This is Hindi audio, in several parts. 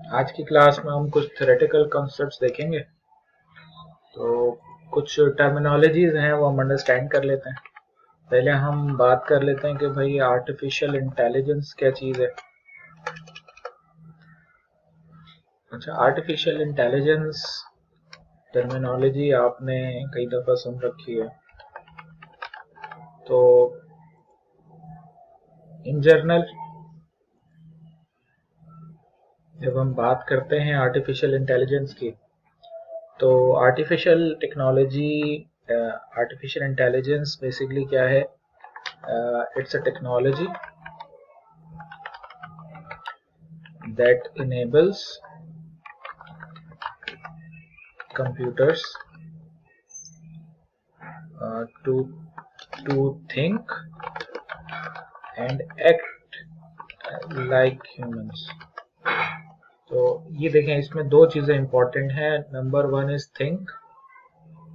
आज की क्लास में हम कुछ थ्योरेटिकल कॉन्सेप्ट्स देखेंगे। तो कुछ टर्मिनोलॉजीज हैं वो हम अंडरस्टैंड कर लेते हैं। पहले हम बात कर लेते हैं कि भाई आर्टिफिशियल इंटेलिजेंस क्या चीज़ है। अच्छा, आर्टिफिशियल इंटेलिजेंस टर्मिनोलॉजी आपने कई दफ़ा सुन रखी है। तो इन जनरल जब हम बात करते हैं आर्टिफिशियल इंटेलिजेंस की, तो आर्टिफिशियल इंटेलिजेंस बेसिकली क्या है? It's a technology that enables computers to think and act like humans। तो ये देखें, इसमें दो चीज़ें इंपॉर्टेंट हैं। Number one is think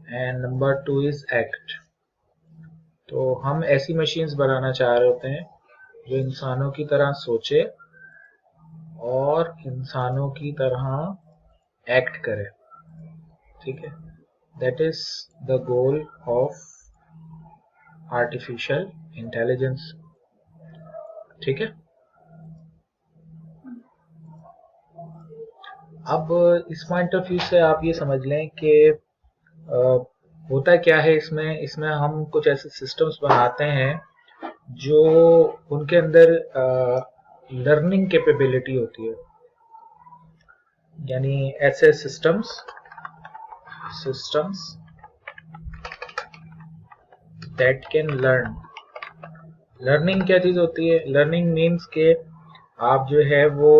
and number two is act. तो हम ऐसी मशीन्स बनाना चाह रहे होते हैं जो इंसानों की तरह सोचे और इंसानों की तरह एक्ट करे। ठीक है, that is the goal of artificial intelligence. ठीक है, अब इस पॉइंट ऑफ व्यू से आप ये समझ लें कि होता क्या है इसमें इसमें हम कुछ ऐसे सिस्टम्स बनाते हैं जो उनके अंदर लर्निंग कैपेबिलिटी होती है। यानी ऐसे systems systems that can learn. Learning क्या चीज़ होती है? लर्निंग मीन्स के आप जो है वो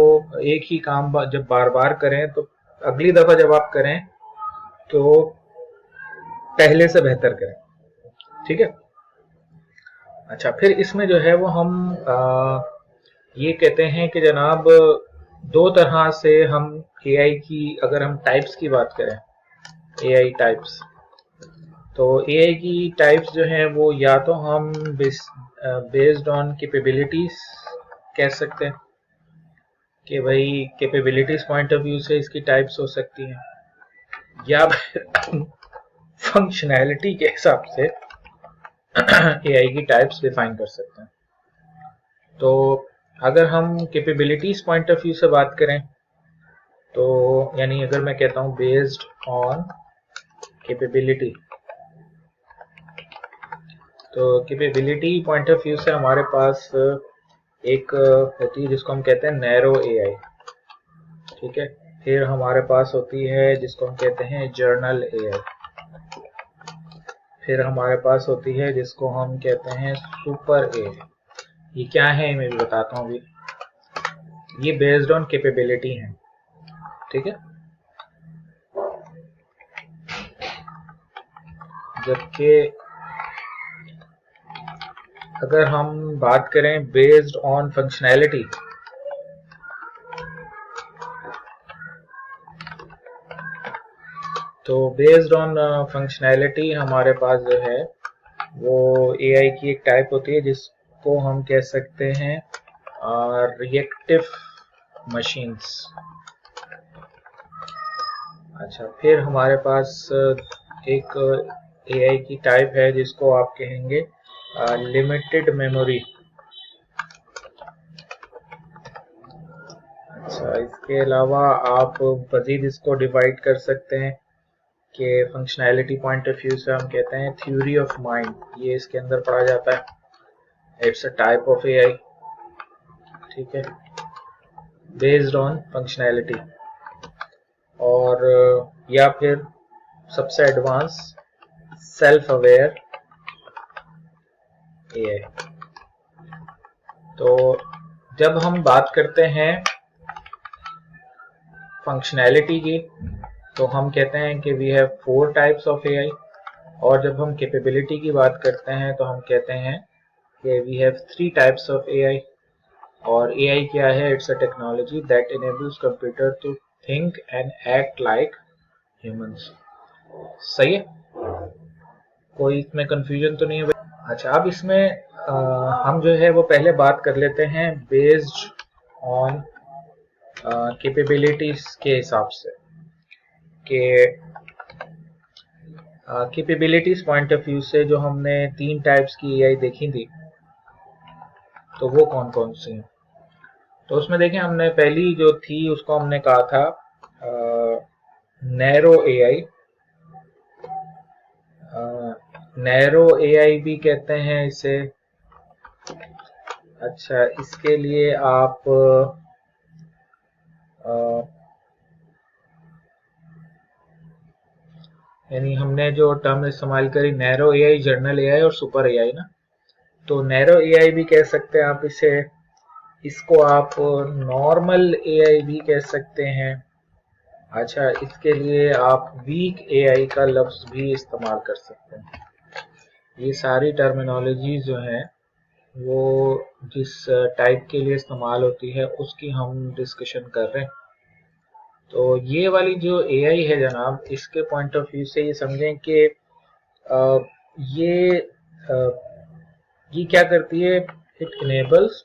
एक ही काम जब बार बार करें तो अगली दफ़ा जब आप करें तो पहले से बेहतर करें। ठीक है, अच्छा, फिर इसमें जो है वो हम ये कहते हैं कि जनाब दो तरह से हम एआई की, अगर हम टाइप्स की बात करें, एआई टाइप्स, तो एआई की टाइप्स जो हैं वो या तो हम बेस्ड ऑन कैपेबिलिटीज कह सकते हैं कि भाई कैपेबिलिटीज पॉइंट ऑफ व्यू से इसकी टाइप्स हो सकती हैं, या फंक्शनैलिटी के हिसाब से एआई की टाइप्स डिफाइन कर सकते हैं। तो अगर हम कैपेबिलिटीज पॉइंट ऑफ व्यू से बात करें तो यानी अगर मैं कहता हूं बेस्ड ऑन कैपेबिलिटी, तो कैपेबिलिटी पॉइंट ऑफ व्यू से हमारे पास एक होती है जिसको हम कहते हैं नैरो एआई। ठीक है, फिर हमारे पास होती है जिसको हम कहते हैं जर्नल एआई। फिर हमारे पास होती है जिसको हम कहते हैं सुपर एआई। ये क्या है मैं भी बताता हूँ अभी। ये बेस्ड ऑन कैपेबिलिटी है। ठीक है, जबकि अगर हम बात करें बेस्ड ऑन फंक्शनैलिटी, तो बेस्ड ऑन फंक्शनैलिटी हमारे पास जो है वो एआई की एक टाइप होती है जिसको हम कह सकते हैं रिएक्टिव मशीन्स। अच्छा, फिर हमारे पास एक एआई की टाइप है जिसको आप कहेंगे लिमिटेड मेमोरी। अच्छा, इसके अलावा आप मजीद इसको डिवाइड कर सकते हैं कि फंक्शनैलिटी पॉइंट ऑफ व्यू से हम कहते हैं थ्योरी ऑफ माइंड, ये इसके अंदर पढ़ा जाता है। It's a type of AI. ठीक है, बेस्ड ऑन फंक्शनैलिटी। और या फिर सबसे एडवांस सेल्फ अवेयर एआई। तो जब हम बात करते हैं फंक्शनैलिटी की तो हम कहते हैं कि we have 4 types of AI, और जब हम कैपेबिलिटी की बात करते हैं तो हम कहते हैं कि we have 3 types of AI. और एआई क्या है? It's a technology that enables computer to think and act like humans. सही है, कोई इसमें कंफ्यूजन तो नहीं है भाई? अच्छा, अब इसमें हम जो है वो पहले बात कर लेते हैं बेस्ड ऑन कैपेबिलिटीज के हिसाब से कि कैपेबिलिटीज पॉइंट ऑफ व्यू से जो हमने 3 टाइप्स की एआई देखी थी, तो वो कौन कौन सी हैं। तो उसमें देखें, हमने पहली जो थी उसको हमने कहा था नैरो एआई। नैरो एआई भी कहते हैं इसे। अच्छा, इसके लिए आप यानी हमने जो टर्म इस्तेमाल करी नैरो एआई, जनरल एआई और सुपर एआई ना, तो नैरो एआई भी कह सकते हैं आप इसे। इसको आप नॉर्मल एआई भी कह सकते हैं। अच्छा, इसके लिए आप वीक एआई का लफ्ज भी इस्तेमाल कर सकते हैं। ये सारी टर्मिनोलॉजीज जो हैं वो जिस टाइप के लिए इस्तेमाल होती है उसकी हम डिस्कशन कर रहे हैं। तो ये वाली जो एआई है जनाब, इसके पॉइंट ऑफ व्यू से ये समझें कि ये ये क्या करती है, इट इनेबल्स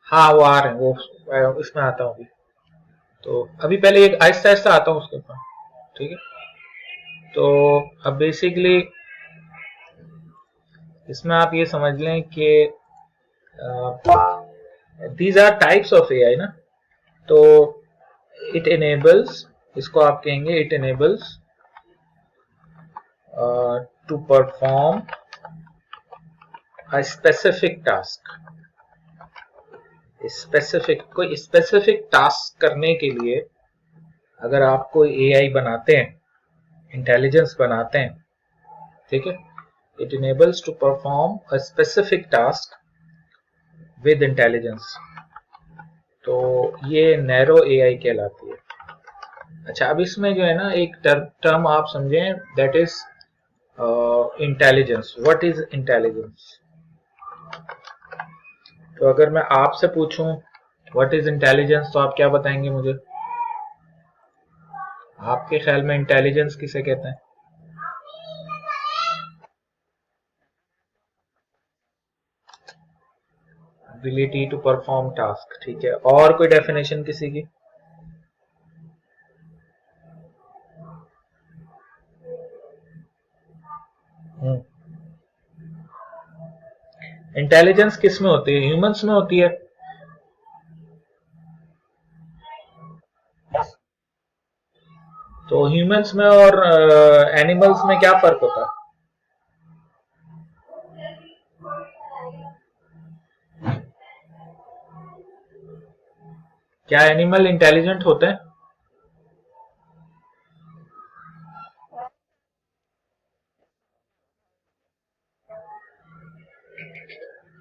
हाँ वो आ रहे हैं, वो इसमें आता हूँ अभी। तो अभी पहले एक आहिस्ता आहिस्ता आता हूँ उसके ऊपर, ठीक है। तो अब बेसिकली इसमें आप ये समझ लें कि these are types of AI ना। तो इट इनेबल्स, इसको आप कहेंगे it enables to perform a specific task. कोई स्पेसिफिक टास्क करने के लिए अगर आप कोई एआई बनाते हैं, इंटेलिजेंस बनाते हैं, ठीक है, it enables to perform a specific task with intelligence, तो ये नैरो एआई कहलाती है। अच्छा, अब इसमें जो है ना एक टर्म आप समझें, that is intelligence. What is intelligence? तो अगर मैं आपसे पूछूं व्हाट इज इंटेलिजेंस, तो आप क्या बताएंगे मुझे? आपके ख्याल में इंटेलिजेंस किसे कहते हैं? एबिलिटी टू परफॉर्म टास्क, ठीक है। और कोई डेफिनेशन किसी की? इंटेलिजेंस किस में होती है? ह्यूमंस में होती है। तो ह्यूमंस में और एनिमल्स में क्या फर्क होता है? क्या एनिमल इंटेलिजेंट होते हैं?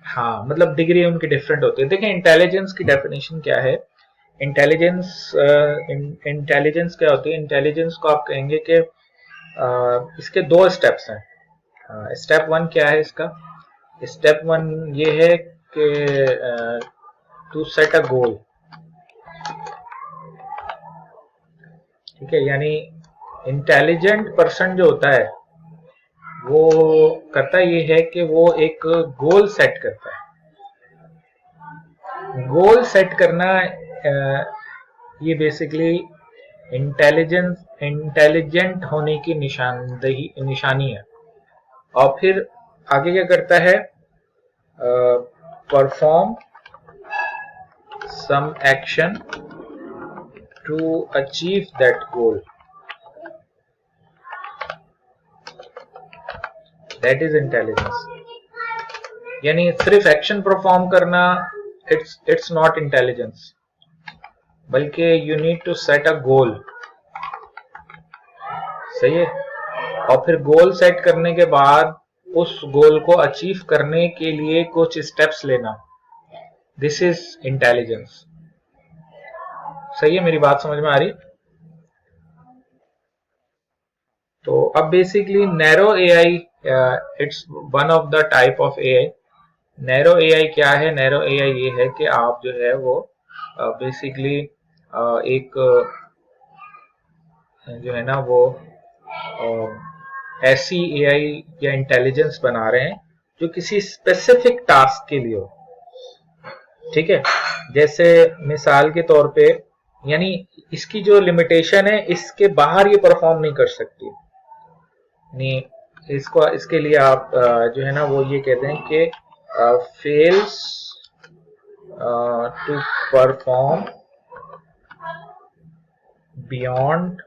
हाँ, मतलब डिग्री उनकी डिफरेंट होती है। देखें, इंटेलिजेंस की डेफिनेशन क्या है। इंटेलिजेंस इंटेलिजेंस क्या होती है? इंटेलिजेंस को आप कहेंगे कि इसके 2 स्टेप्स हैं। स्टेप 1 क्या है इसका? स्टेप 1 ये है कि टू सेट अ गोल, ठीक है। यानी इंटेलिजेंट पर्सन जो होता है वो करता ये है कि वो एक गोल सेट करता है। गोल सेट करना ये बेसिकली इंटेलिजेंट होने की निशानी है। और फिर आगे क्या करता है? Perform some action to achieve that goal, that is intelligence. यानी सिर्फ एक्शन परफॉर्म करना इट्स नॉट इंटेलिजेंस, बल्कि you need to set a goal, सही है। और फिर गोल सेट करने के बाद उस गोल को अचीव करने के लिए कुछ स्टेप्स लेना, दिस इज इंटेलिजेंस। सही है, मेरी बात समझ में आ रही? तो अब basically narrow AI, it's one of the type of AI. Narrow AI क्या है? नैरो एआई ये है कि आप जो है वो बेसिकली एक जो है ना वो ऐसी एआई या इंटेलिजेंस बना रहे हैं जो किसी स्पेसिफिक टास्क के लिए हो। ठीक है, जैसे मिसाल के तौर पे, यानी इसकी जो लिमिटेशन है, इसके बाहर ये परफॉर्म नहीं कर सकती। इसको इसके लिए आप जो है ना वो ये कहते हैं कि fails to perform beyond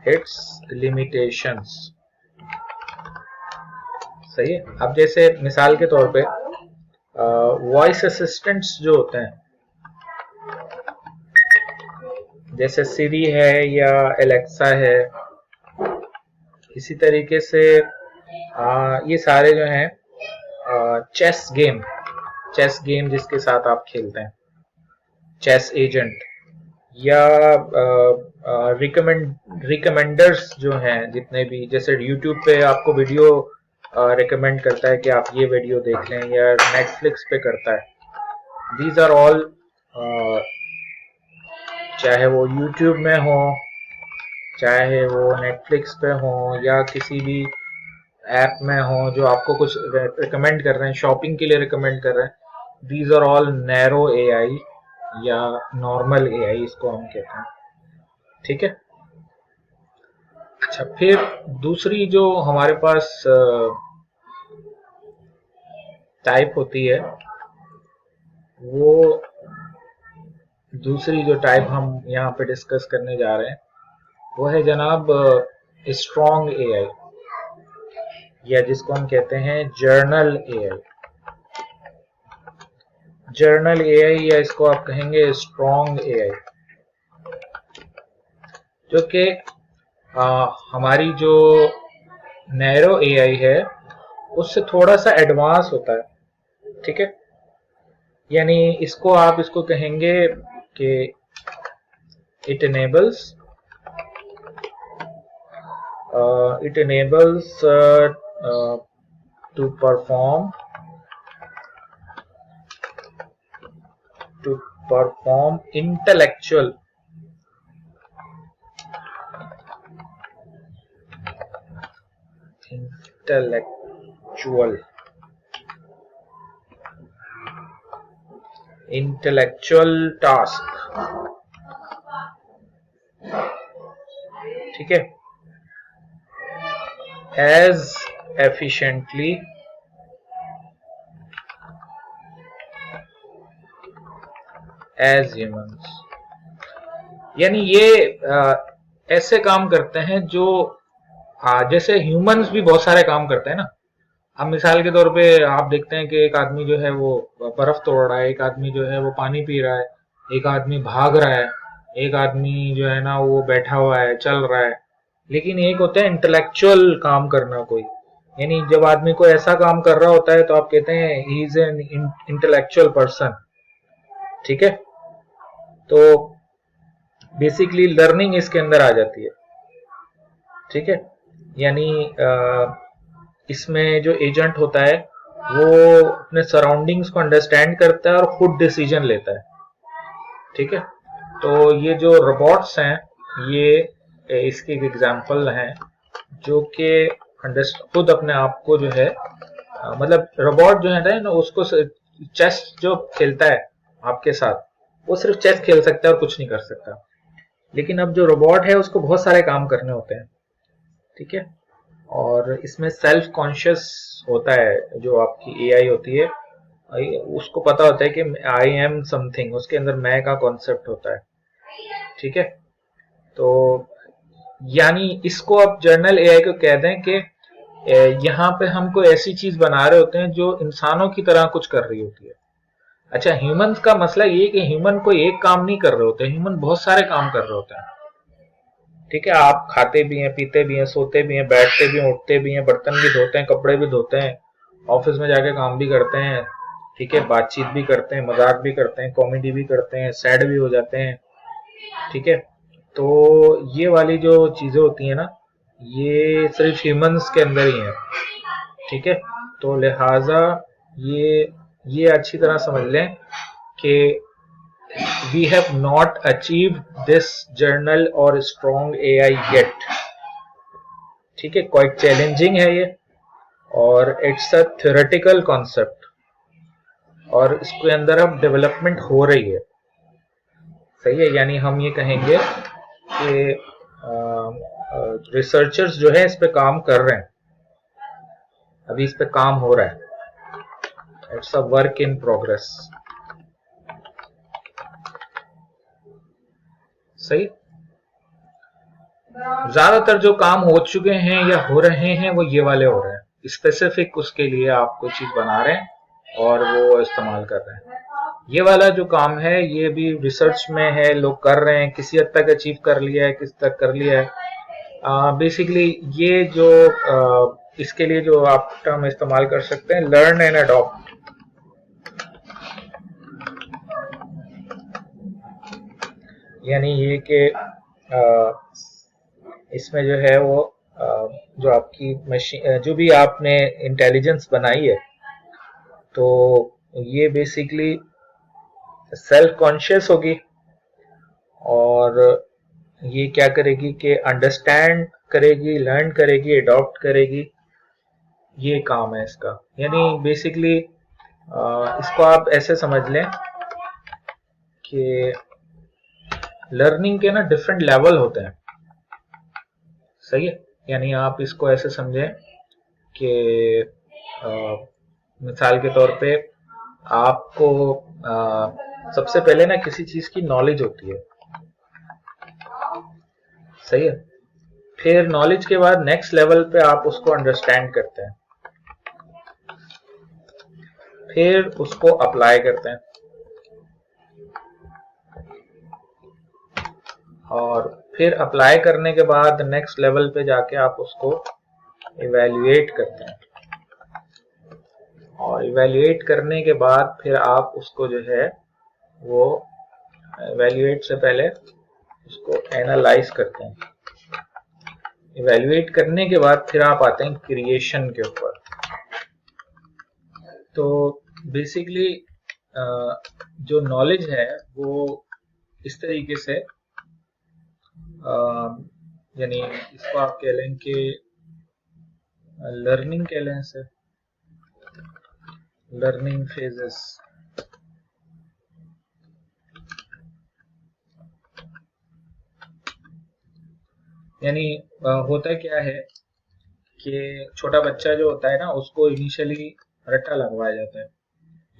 its limitations. सही है। अब जैसे मिसाल के तौर पे वॉइस असिस्टेंट्स जो होते हैं, जैसे सिरी है या एलेक्सा है, इसी तरीके से ये सारे जो हैं चेस गेम जिसके साथ आप खेलते हैं, चेस एजेंट, या रिकमेंडर्स जो हैं जितने भी, जैसे यूट्यूब पे आपको वीडियो रिकमेंड करता है कि आप ये वीडियो देख लें, या नेटफ्लिक्स पे करता है। दीज आर ऑल, चाहे वो यूट्यूब में हो, चाहे वो नेटफ्लिक्स पे हो, या किसी भी ऐप में हो जो आपको कुछ रिकमेंड कर रहे हैं, शॉपिंग के लिए रिकमेंड कर रहे हैं, these are all narrow AI या नॉर्मल एआई इसको हम कहते हैं। ठीक है। अच्छा, फिर दूसरी जो हमारे पास टाइप होती है, वो दूसरी जो टाइप हम यहाँ पे डिस्कस करने जा रहे हैं वो है जनाब स्ट्रॉन्ग एआई, या जिसको हम कहते हैं जर्नल एआई। जर्नल एआई, या इसको आप कहेंगे स्ट्रॉन्ग एआई, जो कि हमारी जो नैरो एआई है उससे थोड़ा सा एडवांस होता है। ठीक है, यानी इसको कहेंगे कि it enables to perform intellectual task। ठीक है, as efficiently as humans। यानी ये ऐसे काम करते हैं जो जैसे ह्यूमंस भी बहुत सारे काम करते हैं ना। अब मिसाल के तौर पे आप देखते हैं कि एक आदमी जो है वो बर्फ तोड़ रहा है, एक आदमी जो है वो पानी पी रहा है, एक आदमी भाग रहा है, एक आदमी जो है ना वो बैठा हुआ है, चल रहा है। लेकिन एक होता है इंटेलेक्चुअल काम करना कोई, यानी जब आदमी कोई ऐसा काम कर रहा होता है तो आप कहते हैं he is an intellectual person. ठीक है, तो बेसिकली लर्निंग इसके अंदर आ जाती है। ठीक है, यानी इसमें जो एजेंट होता है वो अपने सराउंडिंग्स को अंडरस्टैंड करता है और खुद डिसीजन लेता है। ठीक है, तो ये जो रोबोट्स हैं ये इसकी एक एग्जांपल हैं, जो कि खुद अपने आप को जो है मतलब रोबोट जो है ना उसको चेस जो खेलता है आपके साथ, वो सिर्फ चेस खेल सकता है और कुछ नहीं कर सकता। लेकिन अब जो रोबोट है उसको बहुत सारे काम करने होते हैं। ठीक है, और इसमें सेल्फ कॉन्शियस होता है जो आपकी एआई होती है, उसको पता होता है कि आई एम समथिंग, उसके अंदर मैं का कॉन्सेप्ट होता है। ठीक है, तो यानी इसको आप जर्नल एआई को कह दें कि यहाँ पे हम कोई ऐसी चीज बना रहे होते हैं जो इंसानों की तरह कुछ कर रही होती है। अच्छा, ह्यूमंस का मसला ये कि ह्यूमन कोई एक काम नहीं कर रहे होते, ह्यूमन बहुत सारे काम कर रहे होते हैं। ठीक है, आप खाते भी हैं, पीते भी हैं, सोते भी हैं, बैठते भी हैं, उठते भी हैं, बर्तन भी धोते हैं, कपड़े भी धोते हैं, ऑफिस में जाके काम भी करते हैं। ठीक है, बातचीत भी करते हैं, मजाक भी करते हैं, कॉमेडी भी करते हैं, सैड भी हो जाते हैं। ठीक है, तो ये वाली जो चीजें होती हैं ना, ये सिर्फ ह्यूमंस के अंदर ही हैं। ठीक है, तो लिहाजा ये अच्छी तरह समझ लें कि we have not achieved this journal or strong AI yet। ठीक है, क्वाइट चैलेंजिंग है ये, और इट्स अ थ्योरेटिकल कॉन्सेप्ट, और इसके अंदर अब डेवलपमेंट हो रही है। सही है, यानी हम ये कहेंगे कि रिसर्चर्स जो है इस पे काम कर रहे हैं, अभी इस पे काम हो रहा है। It's a work in progress. सही। ज्यादातर जो काम हो चुके हैं या हो रहे हैं वो ये वाले हो रहे हैं, स्पेसिफिक उसके लिए आप कोई चीज बना रहे हैं और वो इस्तेमाल कर रहे हैं। ये वाला जो काम है ये भी रिसर्च में है, लोग कर रहे हैं, किसी हद तक अचीव कर लिया है, किस तक कर लिया है। बेसिकली ये जो इसके लिए जो आप टर्म इस्तेमाल कर सकते हैं, लर्न एंड अडॉप्ट। यानी ये कि इसमें जो है वो जो आपकी मशीन, जो भी आपने इंटेलिजेंस बनाई है, तो ये बेसिकली सेल्फ कॉन्शियस होगी और ये क्या करेगी कि अंडरस्टैंड करेगी, लर्न करेगी, अडॉप्ट करेगी। ये काम है इसका। यानी बेसिकली इसको आप ऐसे समझ लें कि लर्निंग के ना डिफरेंट लेवल होते हैं। सही है, यानी आप इसको ऐसे समझें कि मिसाल के तौर पे आपको सबसे पहले ना किसी चीज की नॉलेज होती है। सही है, फिर नॉलेज के बाद नेक्स्ट लेवल पे आप उसको अंडरस्टैंड करते हैं, फिर उसको अप्लाई करते हैं, और फिर अप्लाई करने के बाद नेक्स्ट लेवल पे जाके आप उसको इवैल्यूएट करते हैं, और इवैल्यूएट करने के बाद फिर आप उसको जो है वो इवैल्यूएट से पहले उसको एनालाइज करते हैं। इवैल्यूएट करने के बाद फिर आप आते हैं क्रिएशन के ऊपर। तो बेसिकली जो नॉलेज है वो इस तरीके से, यानी इसको आप कह लें कि लर्निंग कह लें इसे, लर्निंग फेजेस। यानी होता क्या है कि छोटा बच्चा जो होता है ना, उसको इनिशियली रट्टा लगवाया जाता है,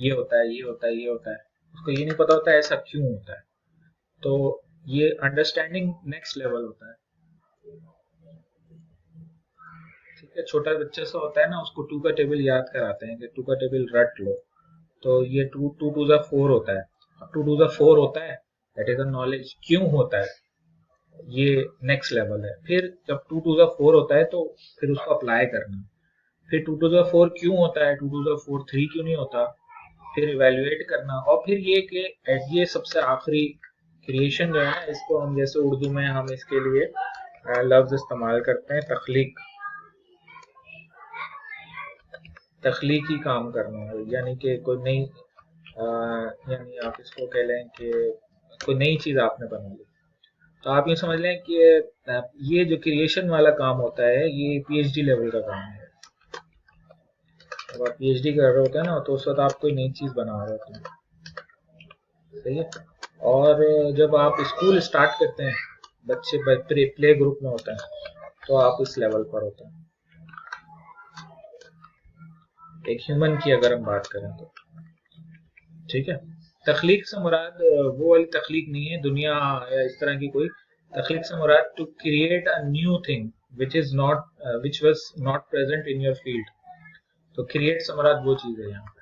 ये होता है, ये होता है, ये होता है। उसको ये नहीं पता होता है ऐसा क्यों होता है। तो ये अंडरस्टैंडिंग नेक्स्ट लेवल होता है। ठीक है, छोटा बच्चा सा होता है ना, उसको टू का टेबल याद कराते हैं कि टू का टेबल रट लो, तो ये टू टू टू जा फोर होता है। अब टू टू जा फोर होता है, दैट इज अ नॉलेज क्यों होता है, ये नेक्स्ट लेवल है। फिर जब टू टू जा फोर होता है तो फिर उसको अप्लाई करना, फिर टू टू जा फोर क्यों होता है, टू टू जा फोर थ्री क्यों नहीं होता, फिर इवेल्युएट करना, और फिर ये कि ये सबसे आखिरी क्रिएशन जो है ना, इसको हम जैसे उर्दू में हम इसके लिए लफ्ज इस्तेमाल करते हैं तख्लीक। तख्लीकी काम करना है, यानी कि कोई नई, यानी आप इसको कह लें कि कोई नई चीज आपने बना ली। तो आप ये समझ लें कि ये जो क्रिएशन वाला काम होता है ये पीएचडी लेवल का काम है। जब आप पीएचडी कर रहे होते हैं ना, तो उस वक्त आप कोई नई चीज बना रहे होते हैं। सही है। और जब आप स्कूल स्टार्ट करते हैं, बच्चे प्ले ग्रुप में होते हैं, तो आप इस लेवल पर होते हैं। एक ह्यूमन की अगर हम बात करें तो, ठीक है। तख्लीक से मुराद वो वाली तख्लीक नहीं है दुनिया या इस तरह की कोई तख्लीक से मुराद to create a new thing which is not, which was not present in your field. तो क्रिएट से मुराद वो चीज है यहाँ पे।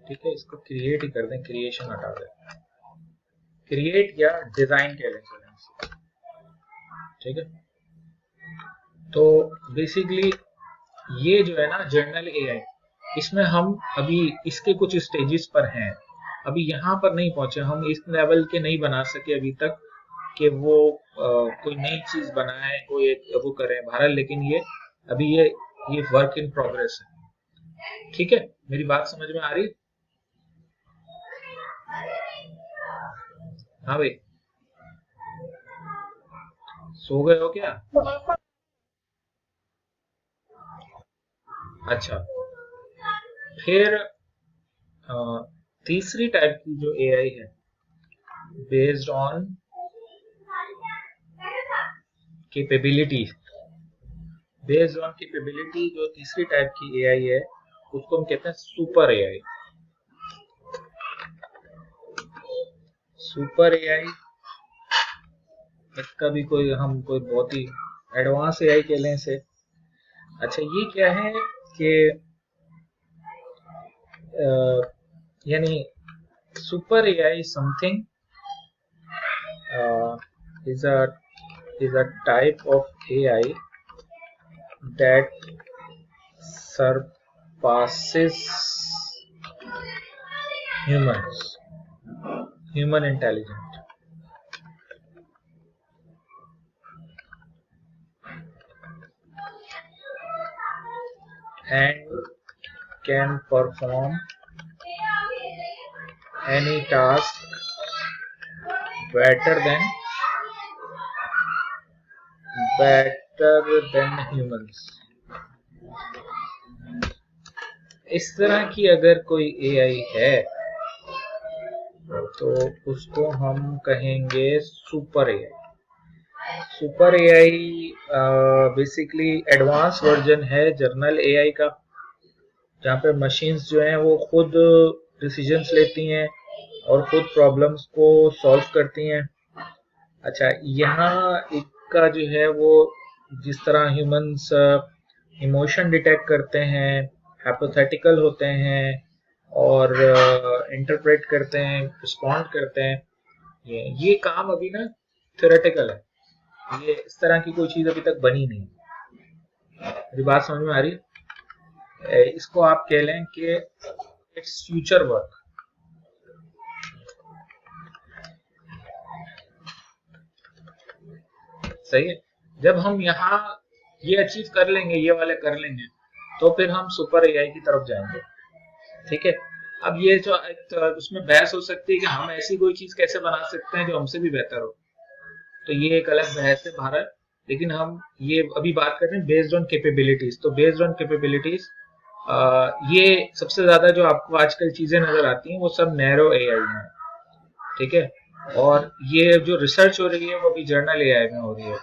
ठीक है, इसको क्रिएट ही कर दें, क्रिएशन हटा दें, क्रिएट या डिजाइन कह लें। ठीक है, तो बेसिकली ये जो है ना जर्नल एआई, इसमें हम अभी इसके कुछ स्टेजेस पर हैं, अभी यहाँ पर नहीं पहुंचे, हम इस लेवल के नहीं बना सके अभी तक कि वो कोई नई चीज बनाए, कोई एक वो करें बहरहाल, लेकिन ये अभी ये वर्क इन प्रोग्रेस है। ठीक है, मेरी बात समझ में आ रही? हाँ भाई, सो गए हो क्या? अच्छा, फिर तीसरी टाइप की जो एआई है, based on capability, based on capability जो तीसरी टाइप की एआई है, उसको हम कहते हैं सुपर एआई। सुपर एआई, इसका भी कोई बहुत ही एडवांस एआई कह लें इसे। अच्छा, ये क्या है कि यानी super AI something is a type of AI that surpasses human intelligence, and can perform any task better than humans। इस तरह की अगर कोई एआई है तो उसको हम कहेंगे super AI. Super AI basically advance version है जर्नल एआई का, जहाँ पे मशीन्स जो हैं वो खुद डिसीजंस लेती हैं और खुद प्रॉब्लम्स को सॉल्व करती हैं। अच्छा, यहाँ इसका जो है वो जिस तरह ह्यूमंस इमोशन डिटेक्ट करते हैं, हाइपोथेटिकल होते हैं और इंटरप्रेट करते हैं, रिस्पॉन्ड करते हैं, ये काम अभी ना थ्योरेटिकल है। ये इस तरह की कोई चीज अभी तक बनी नहीं। मेरी बात समझ में आ रही है? इसको आप कह लें कि इट्स फ्यूचर वर्क। सही है। जब हम यहाँ ये अचीव कर लेंगे, ये वाले कर लेंगे, तो फिर हम सुपर एआई की तरफ जाएंगे। ठीक है। अब ये जो उसमें बहस हो सकती है कि हम ऐसी कोई चीज कैसे बना सकते हैं जो हमसे भी बेहतर हो, तो ये एक अलग बहस है भारत। लेकिन हम ये अभी बात कर रहे हैं बेस्ड ऑन कैपेबिलिटीज। तो बेस्ड ऑन कैपेबिलिटीज ये सबसे ज्यादा जो आपको आजकल चीजें नजर आती हैं वो सब नैरो एआई में। ठीक है। और ये जो रिसर्च हो रही है वो भी जर्नल एआई में हो रही है,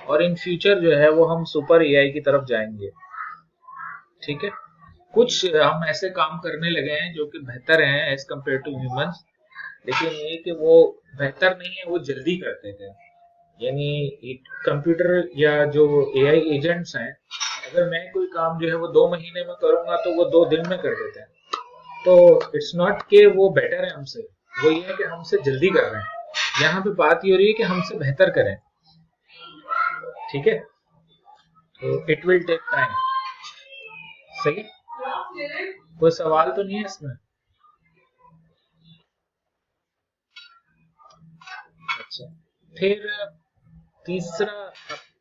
और इन फ्यूचर जो है वो हम सुपर एआई की तरफ जाएंगे। ठीक है। कुछ हम ऐसे काम करने लगे हैं जो कि बेहतर हैं एज कम्पेयर टू ह्यूमंस, लेकिन ये कि वो बेहतर नहीं है, वो जल्दी करते थे। यानी कंप्यूटर या जो एआई एजेंट्स हैं, अगर मैं कोई काम जो है वो 2 महीने में करूंगा तो वो 2 दिन में कर देते हैं। तो इट्स नॉट के वो बेटर है हमसे, वो ये है कि हमसे जल्दी कर रहे हैं। यहाँ पे बात ये हो रही है कि हमसे बेहतर करें। ठीक है। तो इट विल टेक टाइम। सही। कोई सवाल तो नहीं है इसमें? अच्छा, फिर तीसरा,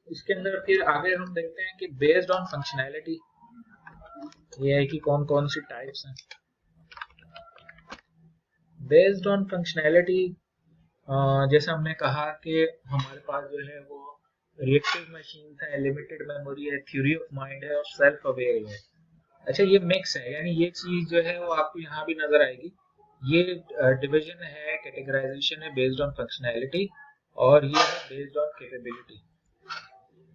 इसके अंदर फिर आगे हम देखते हैं कि बेस्ड ऑन फंक्शनैलिटी एआई की कौन कौन सी टाइप्स हैं। बेस्ड ऑन फंक्शनैलिटी, जैसे हमने कहा कि हमारे पास जो है वो रिएक्टिव मशीन है, लिमिटेड मेमोरी है, थ्योरी ऑफ माइंड है और सेल्फ अवेयर है। अच्छा, ये मिक्स है, यानी ये चीज जो है वो आपको यहाँ भी नजर आएगी। ये डिवीजन है, कैटेगराइजेशन है बेस्ड ऑन फंक्शनैलिटी, और ये है based on capability.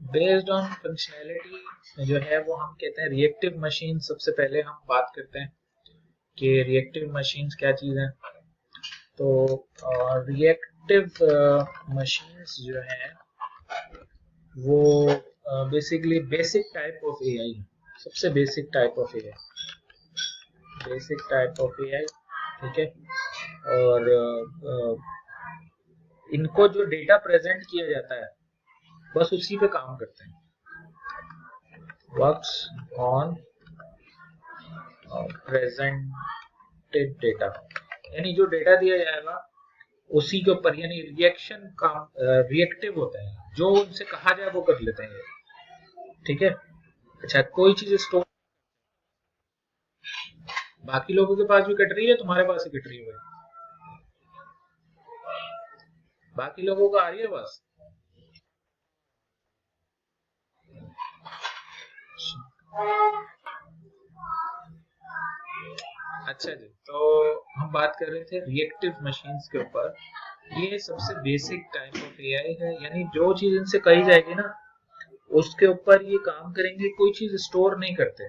Based on functionality जो है वो हम कहते हैं रिएक्टिव मशीन। सबसे पहले हम बात करते हैं कि रिएक्टिव मशीन्स क्या चीज है। तो रिएक्टिव मशीन्स जो है वो basically basic type of AI है। सबसे basic type of AI, basic type of AI. ठीक है। और इनको जो डेटा प्रेजेंट किया जाता है बस उसी पे काम करते हैं। वर्क्स ऑन प्रेजेंटेड डेटा, यानी जो डेटा दिया जाएगा उसी के ऊपर, यानी रिएक्शन का रिएक्टिव होता है, जो उनसे कहा जाए वो कर लेते हैं। ठीक है। अच्छा, कोई चीज स्टोर बाकी लोगों के पास भी कट रही है, तुम्हारे पास ही कट रही है? बाकी लोगों को आ रही है बस। अच्छा जी, तो हम बात कर रहे थे रिएक्टिव मशीन्स के ऊपर। ये सबसे बेसिक टाइप ऑफ एआई है, यानी जो चीज इनसे कही जाएगी ना उसके ऊपर ये काम करेंगे, कोई चीज स्टोर नहीं करते।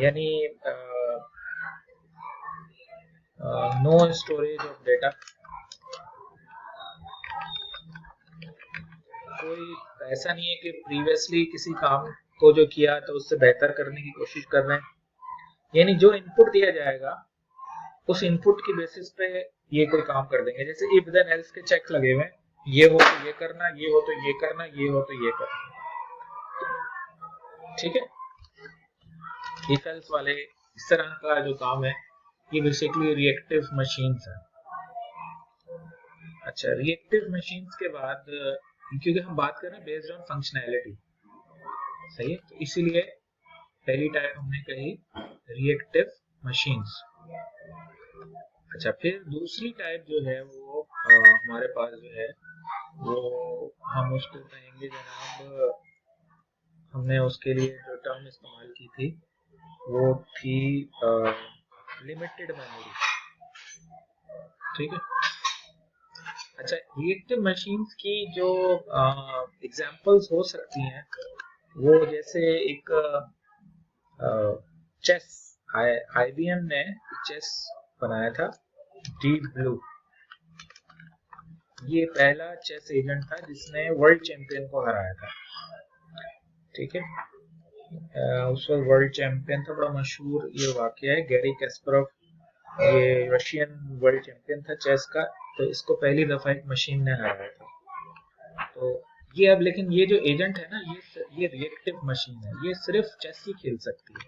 यानी नो स्टोरेज ऑफ डेटा। कोई ऐसा नहीं है कि प्रीवियसली किसी काम को जो किया तो उससे बेहतर करने की कोशिश कर रहे हैं। यानी जो इनपुट दिया जाएगा उस इनपुट की बेसिस पे ये कोई काम कर देंगे। जैसे इफ देन एल्स के चेक लगे हुए हैं, ये हो तो ये करना, ये हो तो ये करना, ये हो तो ये करना। ठीक है, इफ एल्स वाले इस तरह का जो काम है ये बेसिकली रिएक्टिव मशीन्स है। अच्छा, रिएक्टिव मशीन्स के बाद क्योंकि हम बात कर रहे हैं बेस्ड ऑन फंक्शनैलिटी, सही है, तो इसीलिए पहली टाइप हमने कही रिएक्टिव मशीन्स। अच्छा, फिर दूसरी टाइप जो है वो हमारे पास जो है वो हम उसको कहेंगे जनाब, हमने उसके लिए जो टर्म इस्तेमाल की थी वो थी लिमिटेड मेमोरी। ठीक है। अच्छा, रिएक्टिव मशीन्स की जो एग्जांपल्स हो सकती हैं वो जैसे एक चेस, आईबीएम ने चेस बनाया था, डीप ब्लू। ये पहला चेस एजेंट था जिसने वर्ल्ड चैंपियन को हराया था। ठीक है, उस वक्त वर्ल्ड चैंपियन था, बड़ा मशहूर ये वाकया है, गैरी कैस्परोव। ये रशियन वर्ल्ड चैंपियन था चेस का, तो इसको पहली दफा एक मशीन ने हराया था। तो ये अब लेकिन ये जो एजेंट है ना, ये रिएक्टिव मशीन है, ये सिर्फ चेस ही खेल सकती है।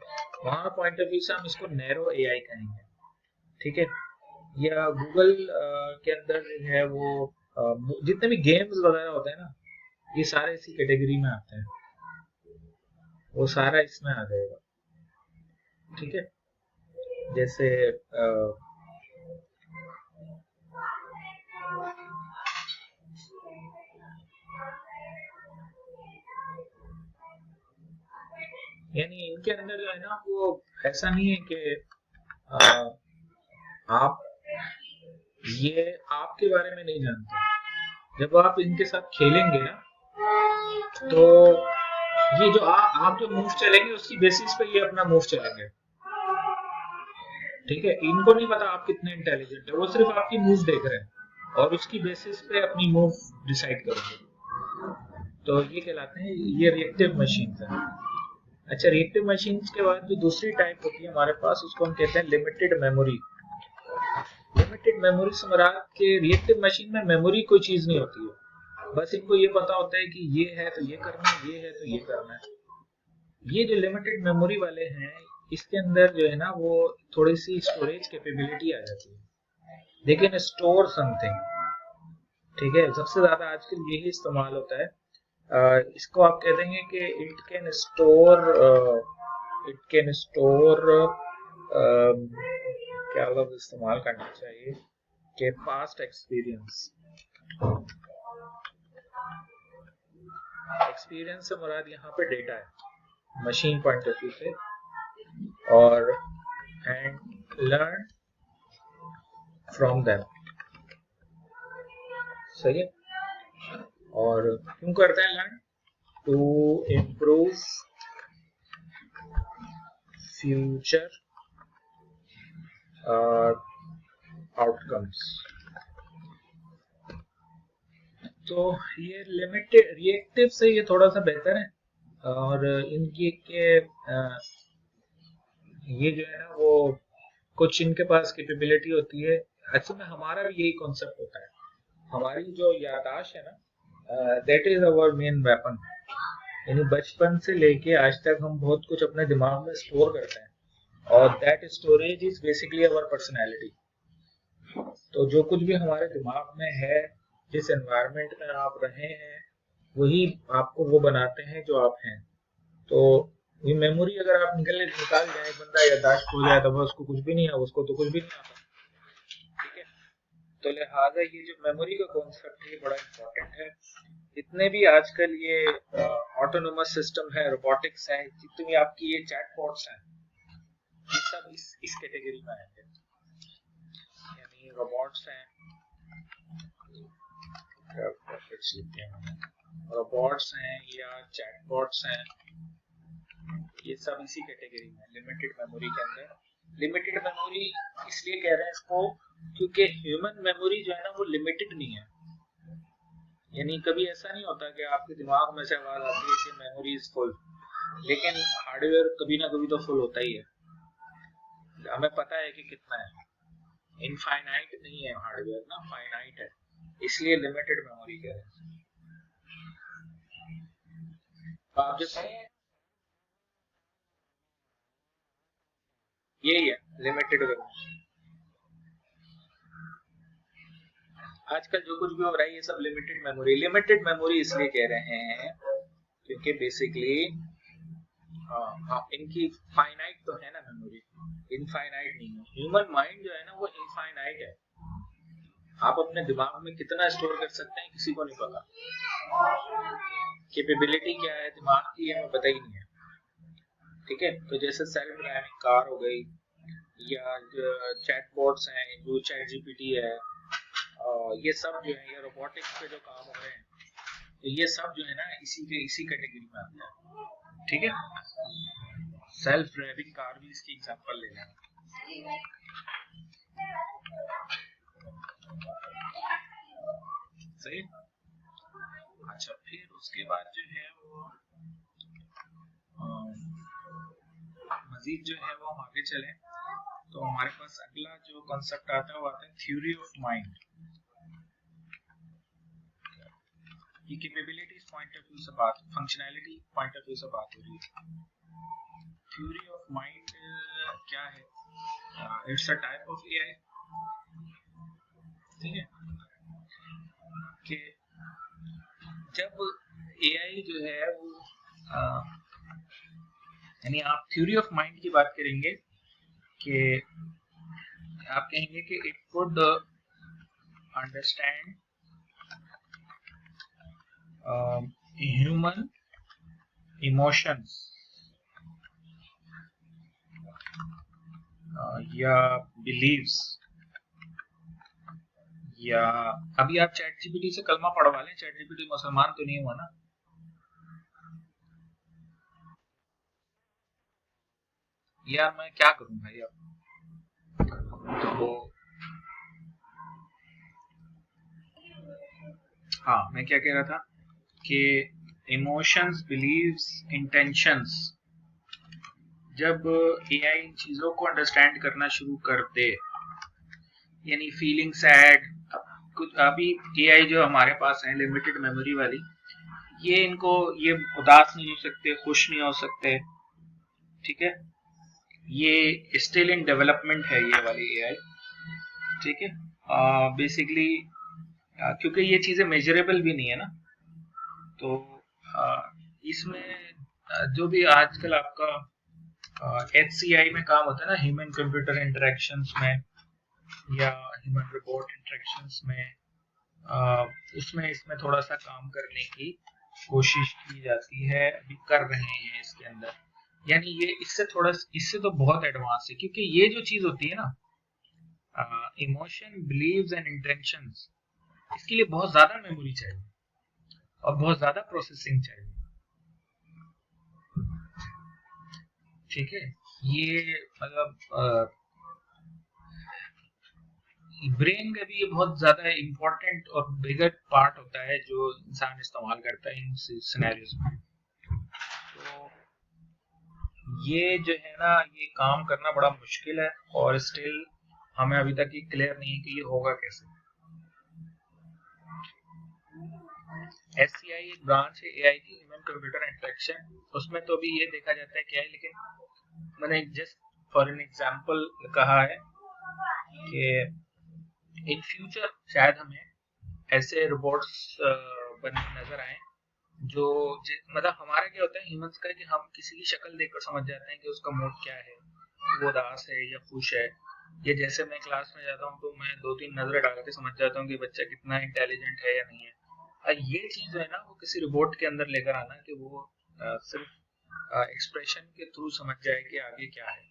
वहां पॉइंट ऑफ व्यू से हम इसको नैरो एआई कहेंगे। ठीक है, या गूगल के अंदर जो है वो जितने भी गेम्स वगैरह होते हैं ना, ये सारे इसी कैटेगरी में आते हैं, वो सारा इसमें आ जाएगा। ठीक है, जैसे यानी इनके अंदर जो है ना वो ऐसा नहीं है कि आप ये आपके बारे में नहीं जानते। जब आप इनके साथ खेलेंगे ना तो ये जो आप जो मूव चलेंगे उसकी बेसिस पे ये अपना मूव चलेंगे। ठीक है, इनको नहीं पता आप कितने इंटेलिजेंट है, वो सिर्फ आपकी मूव देख रहे हैं और उसकी बेसिस पे अपनी मूव डिसाइड करेंगे। तो ये कहलाते हैं, ये रिएक्टिव मशीन है। अच्छा, रिएक्टिव मशीन्स के बाद जो दूसरी टाइप होती है हमारे पास उसको हम कहते हैं लिमिटेड मेमोरी। लिमिटेड मेमोरी से मुराद के रिएक्टिव मशीन में मेमोरी कोई चीज नहीं होती है, बस इनको ये पता होता है कि ये है तो ये करना है, ये है तो ये करना है। ये जो लिमिटेड मेमोरी वाले हैं इसके अंदर जो है ना वो थोड़ी सी स्टोरेज कैपेबिलिटी आ जाती है, लेकिन स्टोर समथिंग। ठीक है, सबसे ज्यादा आजकल यही इस्तेमाल होता है। इसको आप कह देंगे कि इट कैन स्टोर क्या लफ्ज इस्तेमाल करना चाहिए कि पास्ट एक्सपीरियंस से मुराद यहाँ पे डेटा है मशीन पॉइंट ऑफ व्यू से, और एंड लर्न फ्रॉम देम। सही है, और क्यों करते हैं learn? To improve future outcomes. तो ये लिमिटेड रिएक्टिव से ये थोड़ा सा बेहतर है, और इनकी के ये जो है ना वो कुछ इनके पास कैपेबिलिटी होती है। एक्चुअली में हमारा भी यही कॉन्सेप्ट होता है, हमारी जो याददाश्त है ना, that is our main weapon. यानी बचपन से लेके आज तक हम बहुत कुछ अपने दिमाग में स्टोर करते हैं, और that storage is basically our personality. तो जो कुछ भी हमारे दिमाग में है, जिस एनवायरनमेंट में आप रहे हैं, वही आपको वो बनाते हैं जो आप हैं। तो ये मेमोरी अगर आप निकाल जाए, एक बंदा याददाश्त खो जाए तो उसको कुछ भी नहीं है, उसको तो कुछ भी नहीं आता। ठीक है, तो लिहाजा ये जो मेमोरी का कॉन्सेप्ट है बड़ा इम्पोर्टेंट है। जितने भी आजकल ये ऑटोनोमस सिस्टम है, रोबोटिक्स है, जितनी भी आपकी ये चैटबॉट्स हैं, ये सब इस कैटेगरी में आएंगे, यानी रोबोट्स हैं, रोबोट्स हैं या चैटबॉट्स हैं, ये सब इसी कैटेगरी में लिमिटेड मेमोरी के अंदर। लिमिटेड मेमोरी इसलिए कह रहे हैं इसको क्योंकि ह्यूमन मेमोरी जो है ना वो लिमिटेड नहीं है, यानी कभी ऐसा नहीं होता कि आपके दिमाग में से आवाज आती है कि मेमोरी इज फुल, लेकिन हार्डवेयर कभी ना कभी तो फुल होता ही है, हमें पता है कि कितना है, इनफाइनाइट नहीं है हार्डवेयर ना, फाइनाइट है, इसलिए लिमिटेड मेमोरी कह रहे हैं। आप जो यही है लिमिटेड मेमोरी, आजकल जो कुछ भी हो रहा है ये सब लिमिटेड मेमोरी। लिमिटेड मेमोरी इसलिए कह रहे हैं क्योंकि बेसिकली इनकी फाइनाइट तो है ना मेमोरी, इनफाइनाइट नहीं है। ह्यूमन माइंड जो है ना वो इनफाइनाइट है, आप अपने दिमाग में कितना स्टोर कर सकते हैं किसी को नहीं पता, कैपेबिलिटी क्या है दिमाग की हमें पता ही नहीं है, ठीक है। तो जैसे सेल्फ ड्राइविंग कार हो गई या चैटबॉट्स हैं, जो चैट जीपीटी है, ये सब जो है, ये रोबोटिक्स पे जो काम हो रहे हैं, तो ये सब जो है ना इसी कैटेगरी में आते हैं, ठीक है। सेल्फ ड्राइविंग कार भी इसकी एग्जांपल ले लें, सही। अच्छा, फिर उसके बाद जो है वो मजीद जो है वो हम आगे चलें तो हमारे पास अगला जो कॉन्सेप्ट आता है वो आता है थ्योरी ऑफ माइंड। ये कैपेबिलिटीज पॉइंट ऑफ व्यू से बात, फंक्शनैलिटी पॉइंट ऑफ व्यू से बात हो रही है। थ्योरी ऑफ माइंड क्या है? It's a type of AI, ठीक है। कि जब एआई जो है वो यानी आप थ्योरी ऑफ माइंड की बात करेंगे कि आप कहेंगे कि it could understand human emotions या बिलीव्स, या अभी आप चैट जीपीटी से कलमा पढ़वा लें, चैट जीपीटी मुसलमान तो नहीं हुआ ना? यार मैं क्या करूं भाई अब, तो हाँ मैं क्या कह रहा था कि इमोशंस, बिलीव्स, इंटेंशंस, जब एआई इन चीजों को अंडरस्टैंड करना शुरू कर दे, यानी फीलिंग सैड, कुछ अभी एआई जो हमारे पास है लिमिटेड मेमोरी वाली, ये इनको ये उदास नहीं हो सकते, खुश नहीं हो सकते, ठीक है। ये स्टिल इन डेवलपमेंट है ये वाली एआई, ठीक है। बेसिकली क्योंकि ये चीजें मेजरेबल भी नहीं है ना, तो इसमें जो भी आजकल आपका HCI में काम होता है ना, ह्यूमन कंप्यूटर इंटरेक्शंस में या ह्यूमन रोबोट इंटरेक्शंस में, उसमें इसमें थोड़ा सा काम करने की कोशिश की जाती है, अभी कर रहे हैं इसके अंदर, यानी ये इससे तो बहुत एडवांस है, क्योंकि ये जो चीज होती है ना, इमोशन, बिलीव्स एंड इंटेंशंस, इसके लिए बहुत ज्यादा मेमोरी चाहिए और बहुत ज्यादा प्रोसेसिंग चाहिए, ठीक है। ये मतलब ब्रेन का भी ये बहुत ज्यादा इम्पोर्टेंट और बिगर पार्ट होता है जो इंसान इस्तेमाल करता है इन सिनेरियोज में। तो ये जो है ना, ये काम करना बड़ा मुश्किल है और स्टिल हमें अभी तक ये क्लियर नहीं है कि ये होगा कैसे। SCI एक ब्रांच है एआई की, ह्यूमन कंप्यूटर इंटरेक्शन, उसमें तो भी ये देखा जाता है क्या है, लेकिन मैंने जस्ट फॉर एन एग्जांपल कहा है कि इन फ्यूचर शायद हमें ऐसे रोबोट्स नजर आए जो मतलब हमारा क्या होता है ह्यूमंस का कि हम किसी की शक्ल देखकर समझ जाते हैं कि उसका मूड क्या है, वो उदास है या खुश है, या जैसे मैं क्लास में जाता हूँ तो मैं 2-3 नजरें डाल के समझ जाता हूँ कि बच्चा कितना इंटेलिजेंट है या नहीं है। ये चीज है ना, वो किसी रोबोट के अंदर लेकर आना कि वो सिर्फ एक्सप्रेशन के थ्रू समझ जाए कि आगे क्या है,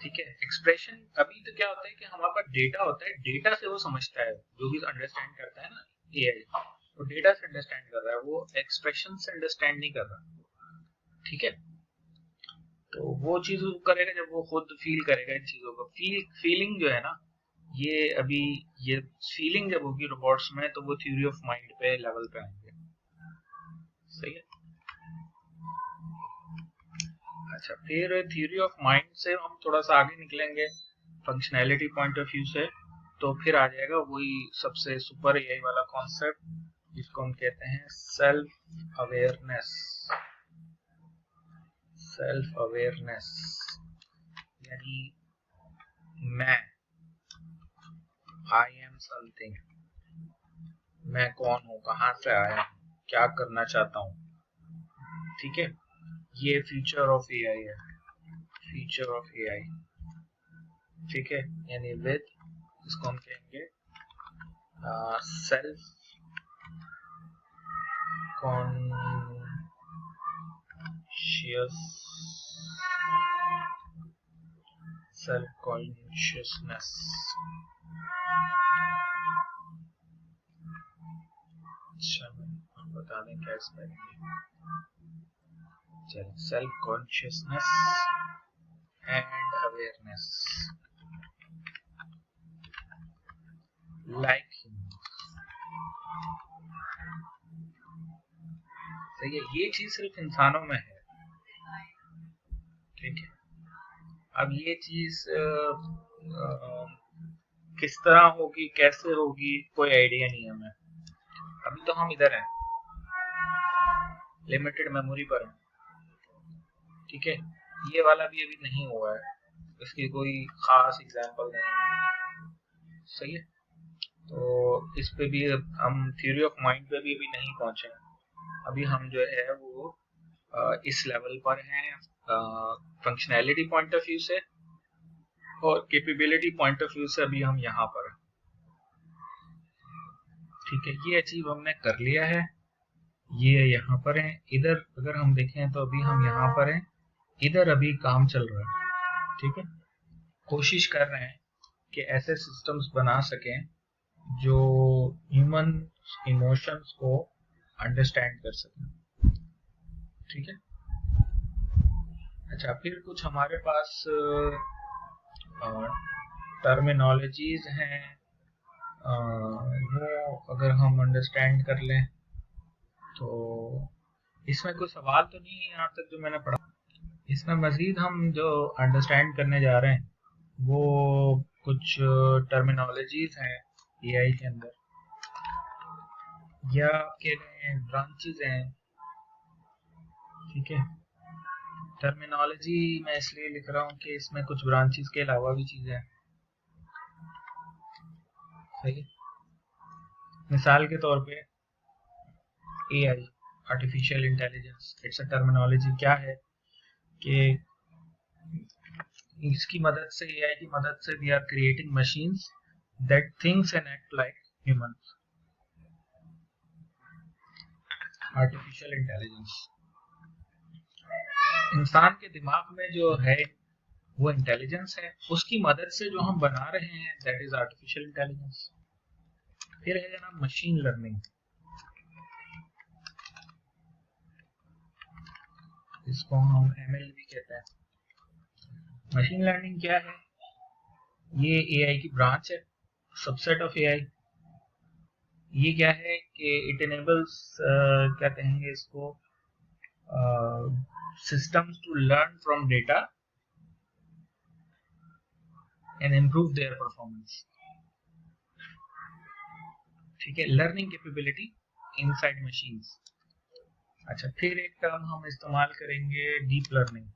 ठीक है। एक्सप्रेशन अभी तो क्या होता है कि हमारे पास डेटा होता है, डेटा से वो समझता है, जो भी अंडरस्टैंड करता है ना एआई, वो डेटा से अंडरस्टैंड कर रहा है, वो एक्सप्रेशन से अंडरस्टैंड नहीं कर रहा। ठीक है, तो वो चीज वो करेगा जब वो खुद फील करेगा इन चीजों को। फीलिंग जो है ना, ये अभी ये फीलिंग जब होगी रोबोट्स में, तो वो थ्योरी ऑफ माइंड पे लेवल पे आएंगे। सही है। अच्छा, फिर थ्योरी ऑफ माइंड से हम थोड़ा सा आगे निकलेंगे फंक्शनैलिटी पॉइंट ऑफ व्यू से, तो फिर आ जाएगा वही सबसे सुपर एआई वाला कॉन्सेप्ट, जिसको हम कहते हैं सेल्फ अवेयरनेस। सेल्फ अवेयरनेस यानी मैं, आई एम समथिंग, मैं कौन हूँ, कहाँ से आया हूँ, क्या करना चाहता हूँ। ठीक है, ये फीचर ऑफ एआई है, फीचर ऑफ एआई। ठीक है, यानी विद, इसको हम कहेंगे सेल्फ कॉन्शियस, सेल्फ कॉन्शियसनेस। अच्छा, हम बता दें क्या स्पेलिंग है। चलिए, self consciousness and awareness like सही है, ये चीज सिर्फ इंसानों में है। ठीक है, अब ये चीज किस तरह होगी, कैसे होगी, कोई आइडिया नहीं है हमें। अभी तो हम इधर हैं, लिमिटेड मेमोरी पर हैं। ठीक है, ये वाला भी अभी नहीं हुआ है, इसकी कोई खास एग्जांपल नहीं है। सही है, तो इस पे भी हम थ्योरी ऑफ माइंड पे भी अभी नहीं पहुंचे। अभी हम जो है वो इस लेवल पर हैं फंक्शनैलिटी पॉइंट ऑफ व्यू से, और कैपेबिलिटी पॉइंट ऑफ व्यू से अभी हम यहाँ पर हैं। ठीक है, ये अचीव हमने कर लिया है, ये यहाँ पर है। इधर अगर हम देखें तो अभी हम यहाँ पर हैं, इधर अभी काम चल रहा है। ठीक है, कोशिश कर रहे हैं कि ऐसे सिस्टम्स बना सकें जो ह्यूमन इमोशंस को अंडरस्टैंड कर सकें। ठीक है, अच्छा, फिर कुछ हमारे पास टर्मिनोलॉजीज हैं, वो अगर हम अंडरस्टैंड कर लें तो इसमें कोई सवाल तो नहीं है यहाँ तक जो मैंने पढ़ा। इसमें मजीद हम जो अंडरस्टैंड करने जा रहे हैं वो कुछ टर्मिनोलॉजीज हैं एआई के अंदर, या कह रहे हैं ब्रांचेज हैं। ठीक है, टर्मिनोलॉजी मैं इसलिए लिख रहा हूँ कि इसमें कुछ ब्रांचेस के अलावा भी चीजें हैं। सही है, मिसाल के तौर पे AI, artificial intelligence, it's a terminology. क्या है कि इसकी मदद से, एआई की मदद से, we are creating machines that thinks and act like humans. Artificial intelligence, इंसान के दिमाग में जो है वो इंटेलिजेंस है, उसकी मदद से जो हम बना रहे हैं दैट इज आर्टिफिशियल इंटेलिजेंस। फिर है ना मशीन लर्निंग, इसको हम एमएल भी कहते हैं। मशीन लर्निंग क्या है? ये एआई की ब्रांच है, सबसेट ऑफ एआई। ये क्या है कि इट एनेबल्स, क्या कहेंगे इसको, systems to learn from data and improve their performance. ठीक है, लर्निंग कैपेबिलिटी इनसाइड मशीन्स। अच्छा, फिर एक टर्म हम इस्तेमाल करेंगे डीप लर्निंग।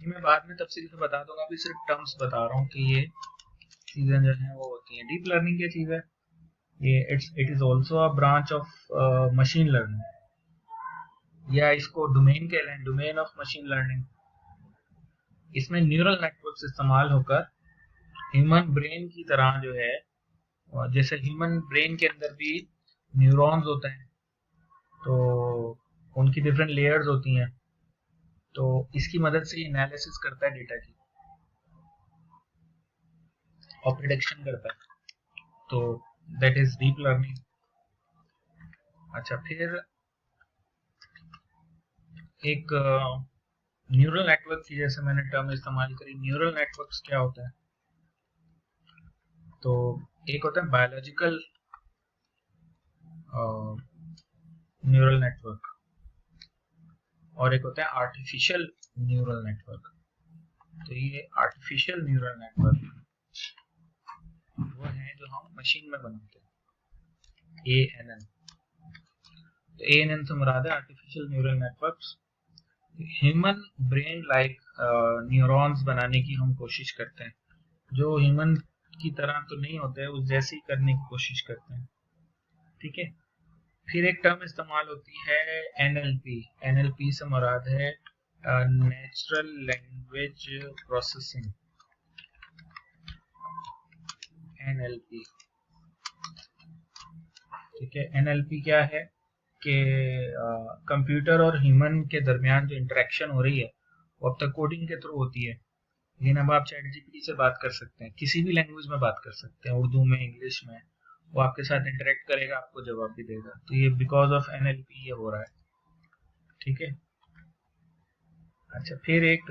ये मैं बाद में तफसील से बता दूंगा, अभी सिर्फ टर्म्स बता रहा हूँ कि ये चीजें जो हैं वो होती हैं। डीप लर्निंग क्या चीज है? ये it is also a branch of machine learning, या इसको डोमेन कह लें, डोमेन ऑफ मशीन लर्निंग। इसमें न्यूरल नेटवर्क्स इस्तेमाल होकर ह्यूमन ब्रेन की तरह जो है, जैसे ह्यूमन ब्रेन के अंदर भी न्यूरॉन्स होते हैं, तो उनकी डिफरेंट लेयर्स होती हैं, तो इसकी मदद से एनालिसिस करता है डेटा की और प्रिडिक्शन करता है, तो दैट इज डीप लर्निंग। अच्छा, फिर एक न्यूरल नेटवर्क की जैसे मैंने टर्म इस्तेमाल करी, न्यूरल नेटवर्क्स क्या होता है? तो एक होता है बायोलॉजिकल न्यूरल नेटवर्क और एक होता है आर्टिफिशियल न्यूरल नेटवर्क। तो ये आर्टिफिशियल न्यूरल नेटवर्क वो है जो हम मशीन में बनाते हैं, ANN। तो ANN से मुराद है artificial neural networks. Human brain like neurons बनाने की हम कोशिश करते हैं, जो ह्यूमन की तरह तो नहीं होते हैं, उस जैसी करने की कोशिश करते हैं। ठीक है। फिर एक टर्म इस्तेमाल होती है NLP। NLP से मुराद है नेचुरल लैंग्वेज प्रोसेसिंग, NLP। ठीक है। NLP क्या है कि कंप्यूटर और ह्यूमन के दरमियान जो इंटरेक्शन हो रही है वो अब तक कोडिंग के थ्रू होती है, लेकिन अब आप चैट जीपीटी से बात कर सकते हैं, किसी भी लैंग्वेज में बात कर सकते हैं, उर्दू में, इंग्लिश में, वो आपके साथ इंटरेक्ट करेगा, आपको जवाब भी देगा। तो ये बिकॉज ऑफ NLP ये हो रहा है। ठीक है। अच्छा, फिर एक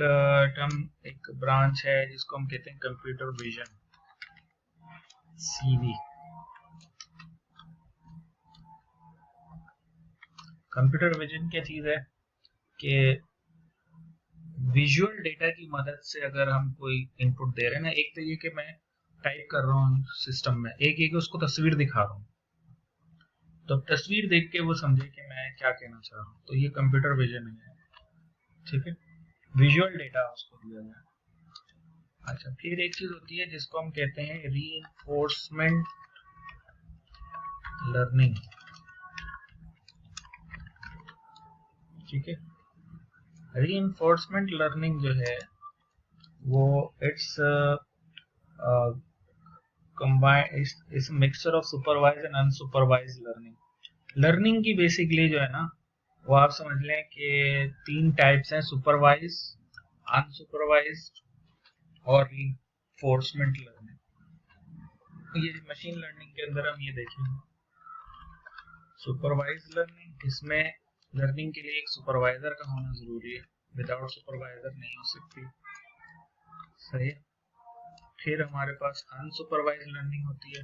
टर्म, एक ब्रांच है जिसको हम कहते हैं computer vision, CV। Computer vision क्या चीज है कि विजुअल डेटा की मदद से अगर हम कोई इनपुट दे रहे हैं ना, एक तो ये कि मैं टाइप कर रहा हूँ सिस्टम में, एक एक उसको तस्वीर दिखा रहा हूँ, तो तस्वीर देख के वो समझे कि मैं क्या कहना चाह रहा हूँ, तो ये कंप्यूटर विजन है। ठीक है। विजुअल डेटा उसको दिया गया। अच्छा, फिर एक चीज होती है जिसको हम कहते हैं रीइंफोर्समेंट लर्निंग। ठीक है। रीइंफोर्समेंट लर्निंग जो है वो it's combine is a mixture of supervised and unsupervised learning। Learning की बेसिकली जो है ना, वो आप समझ लें कि 3 टाइप्स हैं, सुपरवाइज, अनसुपरवाइज और रीइंफोर्समेंट लर्निंग। ये मशीन लर्निंग के अंदर हम ये देखेंगे। सुपरवाइज लर्निंग, इसमें लर्निंग के लिए एक सुपरवाइजर का होना जरूरी है, विदाउट सुपरवाइजर नहीं हो सकती। सही है। फिर हमारे पास अनसुपरवाइज लर्निंग होती है।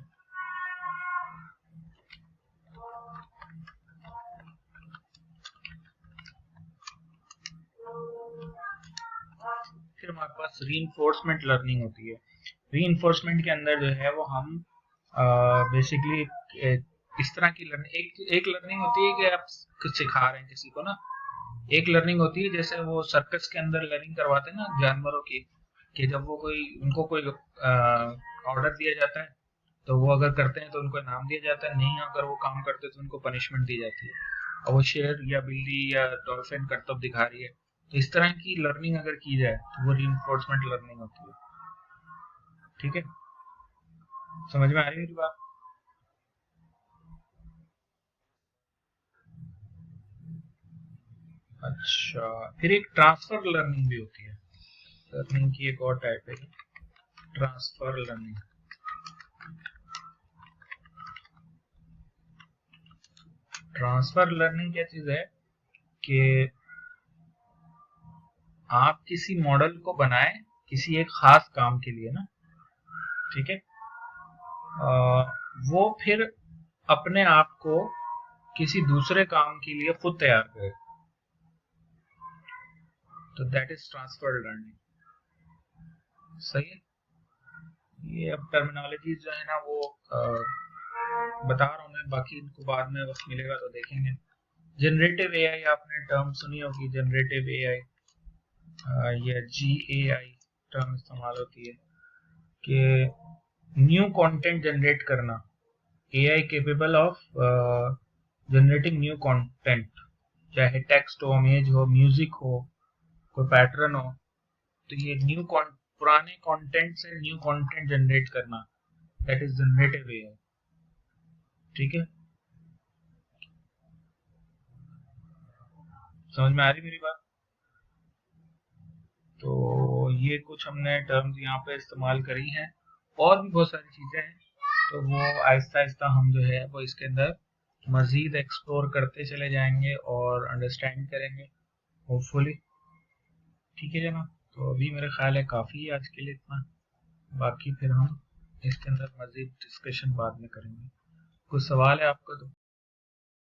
फिर हमारे पास रीइंफोर्समेंट लर्निंग होती है। रीइंफोर्समेंट के अंदर जो है वो हम बेसिकली इस तरह की लर्निंग, एक लर्निंग होती है कि आप कुछ सिखा रहे हैं किसी को ना, एक लर्निंग होती है जैसे वो सर्कस के अंदर लर्निंग करवाते हैं ना जानवरों की, कि जब वो उनको कोई ऑर्डर दिया जाता है तो वो अगर करते हैं तो उनको इनाम दिया जाता है, नहीं अगर वो काम करते तो उनको पनिशमेंट दी जाती है। और वो शेर या बिल्ली या डॉल्फिन करतब दिखा रही है, तो इस तरह की लर्निंग अगर की जाए तो वो रीइंफोर्समेंट लर्निंग होती है। ठीक है। समझ में आ रही है मेरी बात? अच्छा, फिर एक ट्रांसफर लर्निंग भी होती है। लर्निंग की एक और टाइप है, ट्रांसफर लर्निंग। ट्रांसफर लर्निंग क्या चीज है कि आप किसी मॉडल को बनाएं किसी एक खास काम के लिए ना, ठीक है, वो फिर अपने आप को किसी दूसरे काम के लिए खुद तैयार करे, तो दैट इज ट्रांसफर लर्निंग। सही है। ये अब टर्मिनोलॉजी जो है ना वो बता रहा हूँ मैं, बाकी इनको बाद में वक्त मिलेगा तो देखेंगे। जनरेटिव एआई आपने टर्म सुनी होगी, जनरेटिव एआई या GAI टर्म इस्तेमाल होती है कि न्यू कंटेंट जनरेट करना, AI capable of generating new content, चाहे टेक्स्ट हो, इमेज हो, म्यूजिक हो, कोई पैटर्न हो, तो ये पुराने कंटेंट से न्यू कंटेंट जनरेट करना, दैट इज जनरेटिव एआई। ठीक है। समझ में आ रही मेरी बात? तो ये कुछ हमने टर्म्स यहाँ पे इस्तेमाल करी हैं, और भी बहुत सारी चीज़ें हैं, तो वो आहिस्ता आहिस्ता हम जो है वो इसके अंदर मज़ीद एक्सप्लोर करते चले जाएंगे और अंडरस्टैंड करेंगे होपफुली। ठीक है जनाब, तो अभी मेरा ख्याल है काफ़ी है आज के लिए इतना, बाकी फिर हम इसके अंदर मज़ीद डिस्कशन बाद में करेंगे। कुछ सवाल है आपका तो?